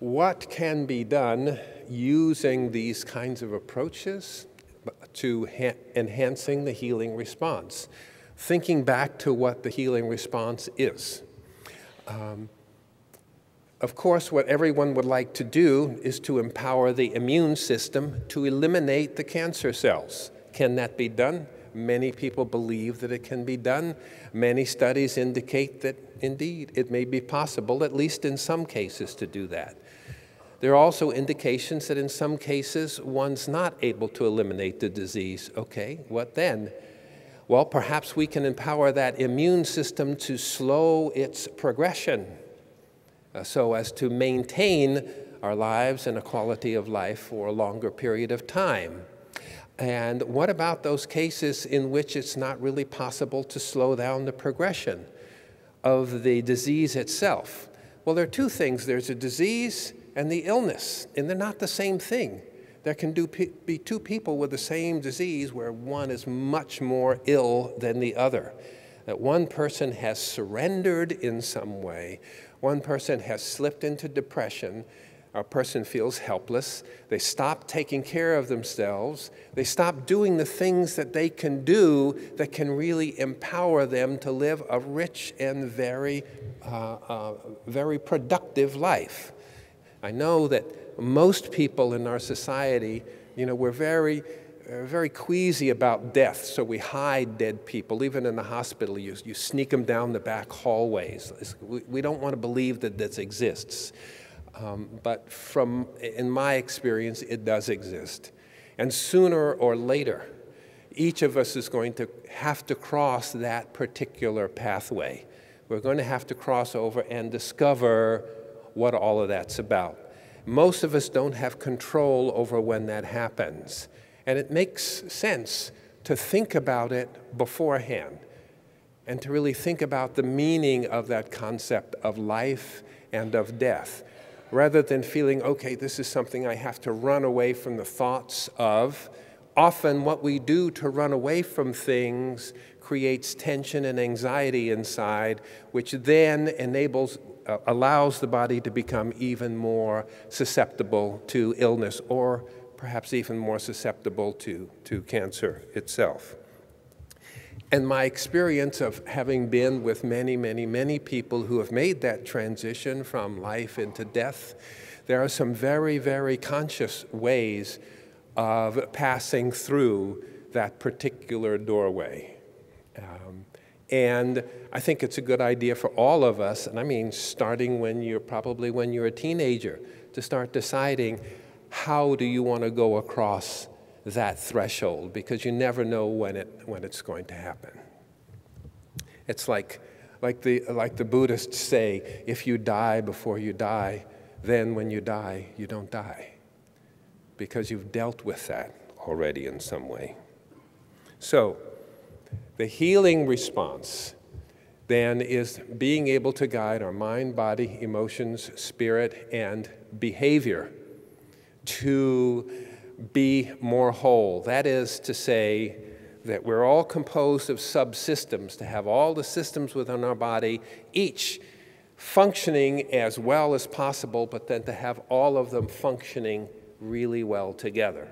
what can be done using these kinds of approaches to enhancing the healing response? Thinking back to what the healing response is. Of course, what everyone would like to do is to empower the immune system to eliminate the cancer cells. Can that be done? Many people believe that it can be done. Many studies indicate that, indeed, it may be possible, at least in some cases, to do that. There are also indications that in some cases, one's not able to eliminate the disease. Okay, what then? Well, perhaps we can empower that immune system to slow its progression so as to maintain our lives and a quality of life for a longer period of time. And what about those cases in which it's not really possible to slow down the progression of the disease itself? Well, there are two things. There's a disease and the illness, and they're not the same thing. There can be two people with the same disease where one is much more ill than the other. That one person has surrendered in some way, one person has slipped into depression, a person feels helpless, they stop taking care of themselves, they stop doing the things that they can do that can really empower them to live a rich and very productive life. I know that most people in our society, we're very queasy about death, so we hide dead people. Even in the hospital, you sneak them down the back hallways. We don't want to believe that this exists. But in my experience, it does exist. And sooner or later, each of us is going to have to cross that particular pathway. We're going to have to cross over and discover what all of that's about. Most of us don't have control over when that happens. And it makes sense to think about it beforehand and to really think about the meaning of that concept of life and of death, rather than feeling, okay, this is something I have to run away from the thoughts of. Often what we do to run away from things creates tension and anxiety inside, which then allows the body to become even more susceptible to illness, or perhaps even more susceptible to cancer itself. And my experience of having been with many, many, many people who have made that transition from life into death, there are some very, very conscious ways of passing through that particular doorway. And I think it's a good idea for all of us, and I mean starting when you're a teenager, to start deciding how do you want to go across that threshold, because you never know when it's going to happen. It's like the Buddhists say, if you die before you die, then when you die, you don't die, because you've dealt with that already in some way. So the healing response then is being able to guide our mind, body, emotions, spirit, and behavior to be more whole. That is to say that we're all composed of subsystems, to have all the systems within our body, each functioning as well as possible, but then to have all of them functioning really well together.